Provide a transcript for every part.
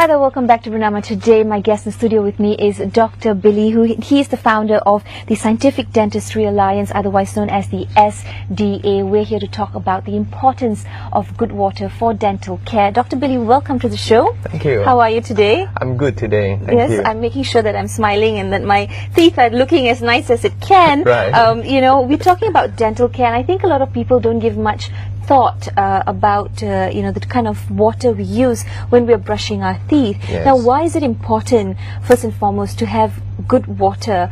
there, welcome back to Brunama. Today my guest in studio with me is Dr. Billy, he is the founder of the Scientific Dentistry Alliance, otherwise known as the SDA. We're here to talk about the importance of good water for dental care. Dr. Billy, welcome to the show. Thank you. How are you today? I'm good today. Thank you. I'm making sure that I'm smiling and that my teeth are looking as nice as it can. Right. You know, we're talking about dental care, and I think a lot of people don't give much thought about you know, the kind of water we use when we're brushing our teeth. Yes. Now, why is it important, first and foremost, to have good water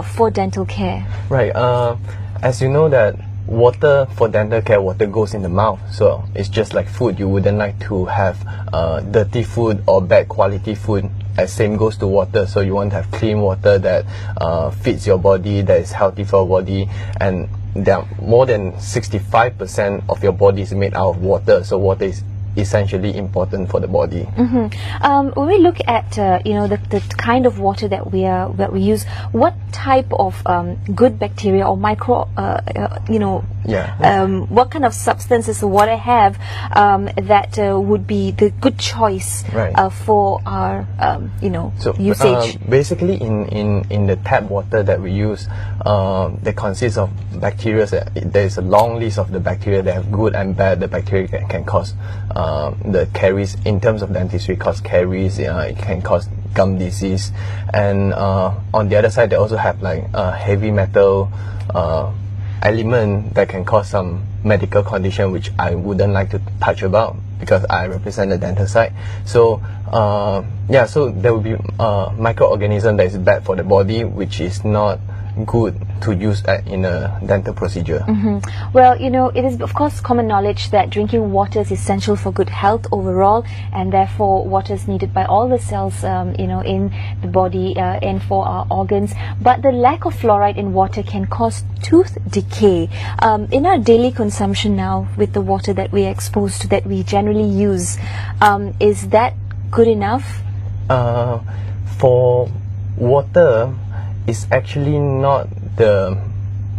for dental care? Right. As you know that water for dental care, water goes in the mouth, so it's just like food. You wouldn't like to have dirty food or bad quality food. As same goes to water, so you want to have clean water that fits your body, that is healthy for your body. And there are more than 65% of your body is made out of water, so water is essentially important for the body. When we look at you know, the kind of water that we use, what type of good bacteria or micro you know, what kind of substances the water have that would be the good choice for our you know, usage? Basically in the tap water that we use, that consists of bacteria. There is a long list of the bacteria that have good and bad. The bacteria can cause the caries. In terms of dentistry, cause caries. It can cause gum disease, and on the other side they also have like heavy metal element that can cause some medical condition, which I wouldn't like to touch about because I represent the dental side. So yeah, so there will be microorganism that is bad for the body, which is not good to use in a dental procedure. Well, you know, it is of course common knowledge that drinking water is essential for good health overall, and therefore water is needed by all the cells you know, in the body and for our organs. But the lack of fluoride in water can cause tooth decay. In our daily consumption now, with the water that we are exposed to, that we generally use, is that good enough? For water, it's actually not the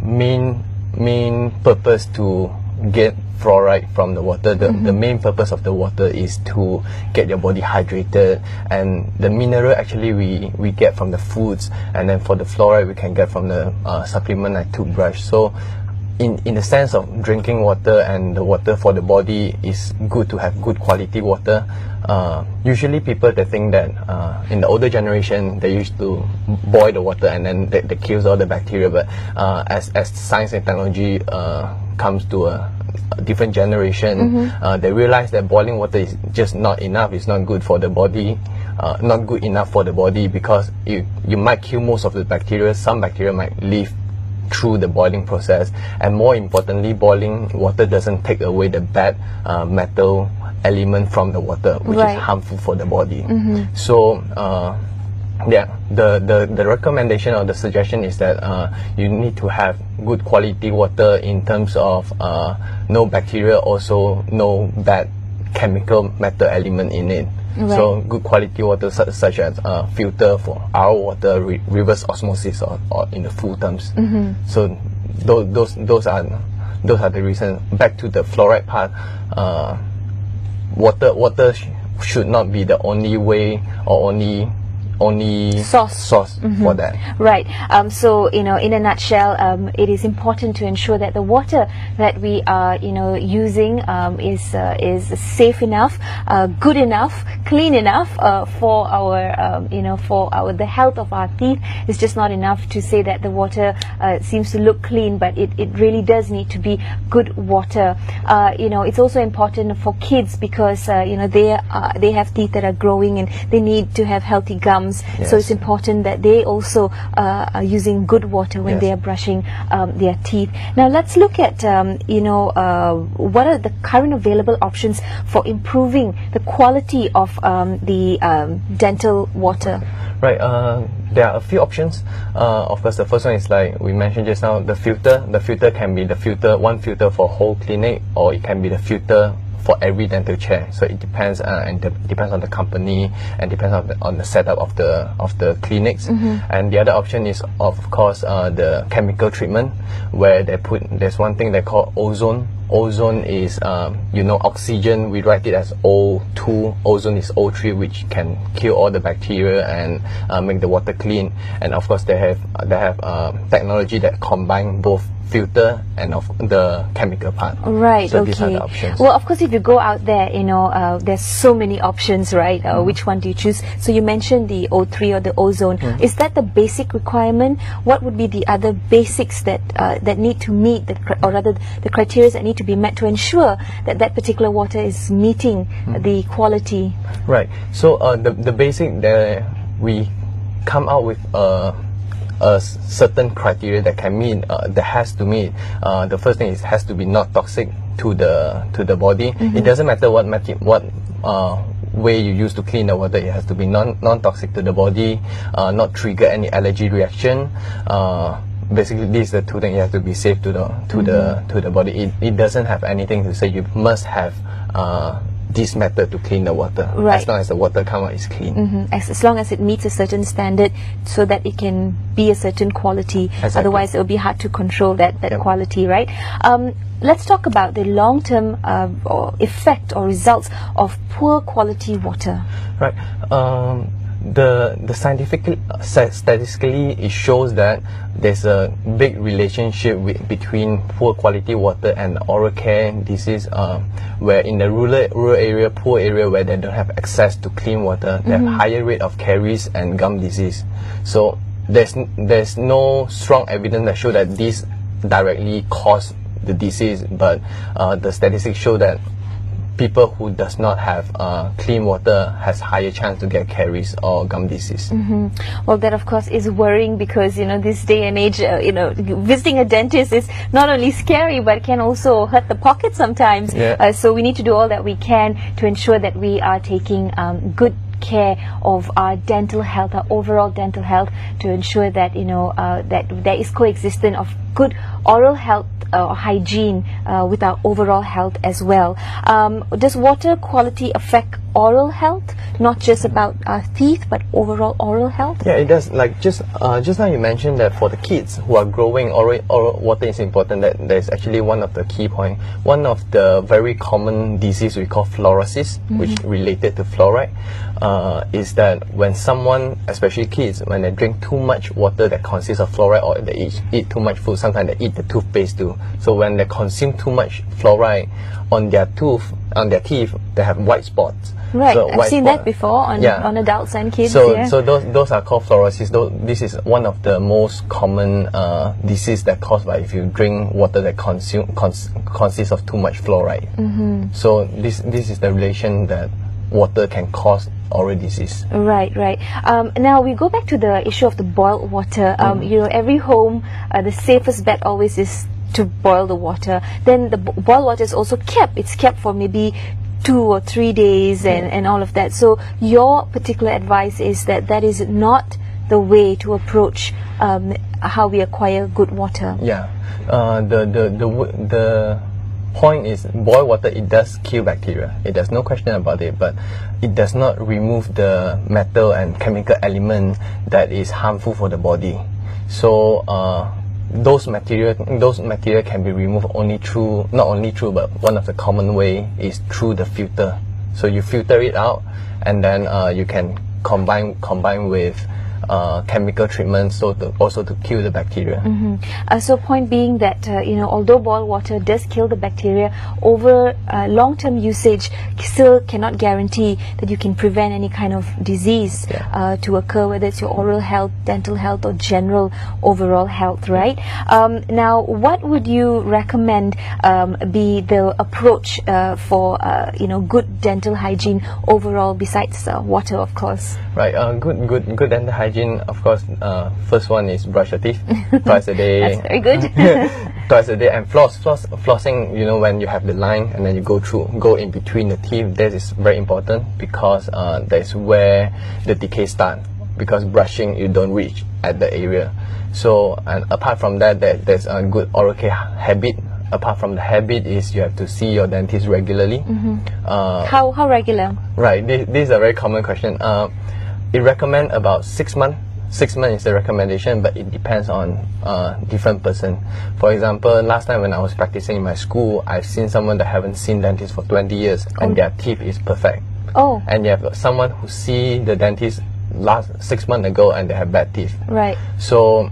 main purpose to get fluoride from the water. The main purpose of the water is to get your body hydrated, and the mineral actually we get from the foods, and then for the fluoride we can get from the supplement like toothbrush. So in the sense of drinking water, and the water for the body is good to have good quality water. Usually people, they think that in the older generation they used to boil the water and then they kills all the bacteria, but as science and technology comes to a different generation, they realize that boiling water is just not enough. It's not good for the body, not good enough for the body, because you might kill most of the bacteria. Some bacteria might live through the boiling process, and more importantly, boiling water doesn't take away the bad metal element from the water, which is harmful for the body. So yeah, the recommendation or the suggestion is that you need to have good quality water in terms of no bacteria, also no bad chemical metal element in it. So good quality water such as filter for our water, reverse osmosis, or in the full terms. So those are the reasons. Back to the fluoride part, water should not be the only way or only source for that. Right. So, you know, in a nutshell, it is important to ensure that the water that we are, you know, using is safe enough, good enough, clean enough for our, you know, for the health of our teeth. It's just not enough to say that the water seems to look clean, but it really does need to be good water. You know, it's also important for kids because you know, they have teeth that are growing and they need to have healthy gums. So it's important that they also are using good water when they are brushing their teeth. Now let's look at you know, what are the current available options for improving the quality of the dental water. Right. There are a few options. Of course, the first one is like we mentioned just now, the filter. The filter can be one filter for whole clinic, or it can be the filter for every dental chair. So it depends, and depends on the company, and depends on the setup of the clinics. And the other option is of course the chemical treatment, where there's one thing they call ozone ozone is, oxygen, we write it as O2, ozone is O3, which can kill all the bacteria and make the water clean. And of course, they have technology that combine both filter and of the chemical part. Right. So okay. these are the options. Well, of course, if you go out there, there's so many options, right? Which one do you choose? So you mentioned the O3 or the ozone. Is that the basic requirement? What would be the other basics that need to meet, or rather the criteria that need to be met to ensure that that particular water is meeting the quality? Right. So the basic that we come out with a certain criteria that can meet, that has to meet. The first thing is, has to be not toxic to the body. It doesn't matter what way you use to clean the water. It has to be non-toxic to the body, not trigger any allergy reaction. Basically, these are the two things. You have to be safe to the body. It doesn't have anything to say you must have this method to clean the water, right, as long as the water come out is clean. As long as it meets a certain standard, so that it can be a certain quality. Exactly. Otherwise it will be hard to control that quality, right? Let's talk about the long-term effect or results of poor quality water. Right. The statistically, it shows that there's a big relationship between poor quality water and oral care disease, where in the rural area, poor area, where they don't have access to clean water, they have higher rate of caries and gum disease. So there's no strong evidence that show that this directly cause the disease, but the statistics show that people who does not have clean water has higher chance to get caries or gum disease. Well, that of course is worrying, because this day and age, visiting a dentist is not only scary but can also hurt the pocket sometimes. So we need to do all that we can to ensure that we are taking good care of our dental health, our overall dental health, to ensure that that there is coexistence of good oral health or hygiene with our overall health as well. Does water quality affect oral health, not just about our teeth but overall oral health? Yeah, it does. Like just now you mentioned that for the kids who are growing, oral water is important. That is actually one of the key points. One of the very common disease we call fluorosis, which related to fluoride, is that when someone, especially kids, when they drink too much water that consists of fluoride, or they eat too much food, sometimes they eat the toothpaste too. So when they consume too much fluoride on their teeth, they have white spots. Right, so I've seen that before on adults and kids. So those are called fluorosis. This is one of the most common disease that caused by if you drink water that consists of too much fluoride. So this is the relation that water can cause oral disease. Right. Now we go back to the issue of the boiled water. Every home, the safest bet always is to boil the water. Then the boiled water is also kept. It's kept for maybe 2 or 3 days and all of that. So your particular advice is that is not the way to approach how we acquire good water. Yeah. The point is, boiled water, it does kill bacteria. There's no question about it, but it does not remove the metal and chemical element that is harmful for the body. So those material can be removed not only through, but one of the common way is through the filter. So you filter it out, and then you can combine with chemical treatment, so also to kill the bacteria. So point being that although boiled water does kill the bacteria, over long-term usage still cannot guarantee that you can prevent any kind of disease to occur, whether it's your oral health, dental health, or general overall health, right? Now, what would you recommend be the approach for good dental hygiene overall, besides water, of course? Right. Good dental hygiene. Of course, first one is brush your teeth twice a day. That's very good. Twice a day, and flossing. When you have the line and then you go in between the teeth. That is very important, because that's where the decay starts. Because brushing, you don't reach at the area. So, and apart from that, there's a good oral care habit. Apart from the habit, is you have to see your dentist regularly. How regular? Right. This is a very common question. It recommend about 6 months 6 months is the recommendation, but it depends on different person. For example, last time when I was practicing in my school, I've seen someone that haven't seen dentist for 20 years and their teeth is perfect. Oh. And you have someone who see the dentist last 6 months ago and they have bad teeth. Right. So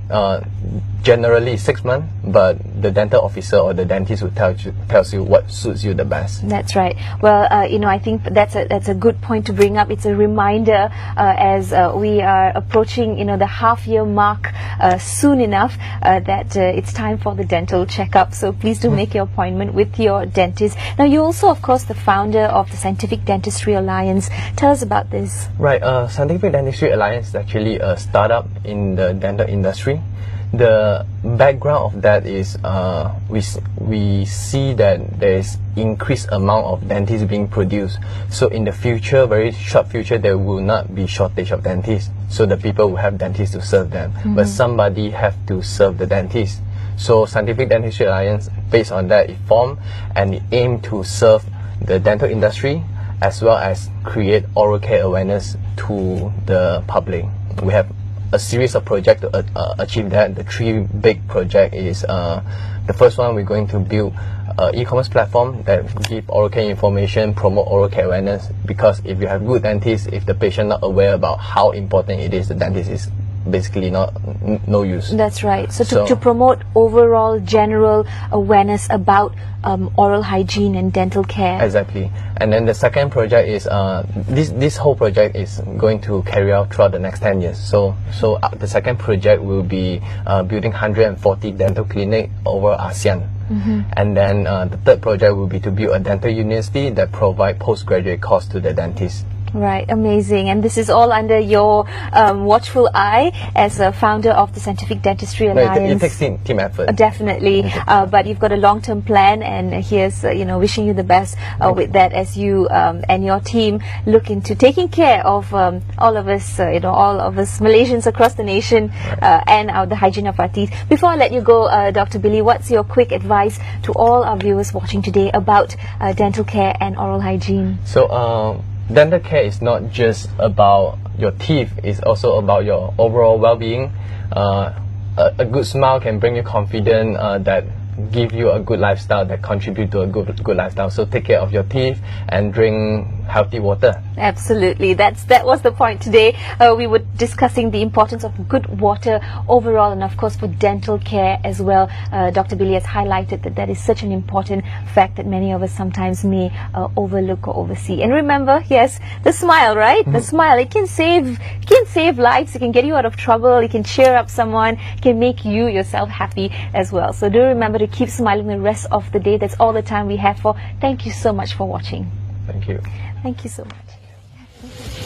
generally 6 months, but the dental officer or the dentist will tells you what suits you the best. That's right. Well, I think that's a good point to bring up. It's a reminder as we are approaching, the half-year mark soon enough that it's time for the dental checkup. So please do make your appointment with your dentist. Now, you're also, of course, the founder of the Scientific Dentistry Alliance. Tell us about this. Right. Scientific Dentistry Alliance is actually a startup in the dental industry. The background of that is we see that there is increased amount of dentists being produced. So in the future, very short future, there will not be shortage of dentists. So the people will have dentists to serve them, but somebody have to serve the dentist. So Scientific Dentistry Alliance, based on that, it formed and it aimed to serve the dental industry as well as create oral care awareness to the public. We have a series of projects to achieve that. The 3 big projects is the first one, we're going to build an e-commerce platform that give oral care information, promote oral care awareness, because if you have good dentists, if the patient not aware about how important it is, the dentist is basically no use. That's right. So to promote overall general awareness about oral hygiene and dental care. Exactly. And then the second project is this whole project is going to carry out throughout the next 10 years. So the second project will be building 140 dental clinics over ASEAN. And then the third project will be to build a dental university that provide postgraduate course to the dentists. Right, amazing. And this is all under your watchful eye as a founder of the Scientific Dentistry Alliance. No, it takes team effort. Definitely. But you've got a long-term plan, and here's, wishing you the best with that as you and your team look into taking care of all of us, all of us Malaysians across the nation, and the hygiene of our teeth. Before I let you go, Dr. Billy, what's your quick advice to all our viewers watching today about dental care and oral hygiene? So, dental care is not just about your teeth, it's also about your overall well-being. A good smile can bring you confidence, that give you a good lifestyle, that contribute to a good lifestyle. So take care of your teeth and drink healthy water. Absolutely. That was the point today. We were discussing the importance of good water overall, and of course for dental care as well. Dr. Billy has highlighted that is such an important fact that many of us sometimes may overlook or oversee. And remember, yes, the smile, right? The smile, it can save lives, it can get you out of trouble, it can cheer up someone, it can make you yourself happy as well. So do remember to keep smiling the rest of the day. That's all the time we have for. Thank you so much for watching. Thank you. Thank you so much.